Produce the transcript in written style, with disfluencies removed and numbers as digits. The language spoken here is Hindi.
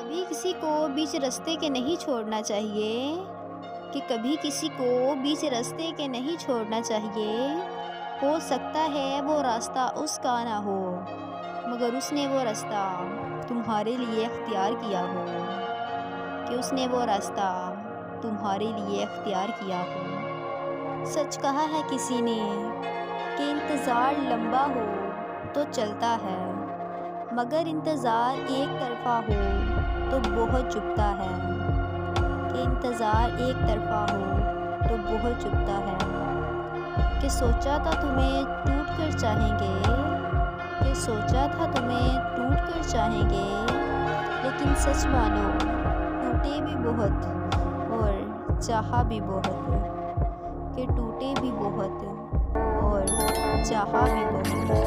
कभी किसी को बीच रास्ते के नहीं छोड़ना चाहिए, कि कभी किसी को बीच रास्ते के नहीं छोड़ना चाहिए। हो सकता है वो रास्ता उसका ना हो, मगर उसने वो रास्ता तुम्हारे लिए अख्तियार किया हो, कि उसने वो रास्ता तुम्हारे लिए अख्तियार किया हो। सच कहा है किसी ने कि इंतज़ार लंबा हो तो चलता है, मगर इंतज़ार एक तरफ़ा हो तो बहुत चुभता है। कि इंतज़ार एक तरफ़ा हो तो बहुत चुभता है। कि सोचा था तुम्हें टूट कर चाहेंगे, कि सोचा था तुम्हें टूट कर चाहेंगे, लेकिन सच मानो टूटे भी बहुत और चाहा भी बहुत। कि टूटे भी बहुत और चाहा भी बहुत।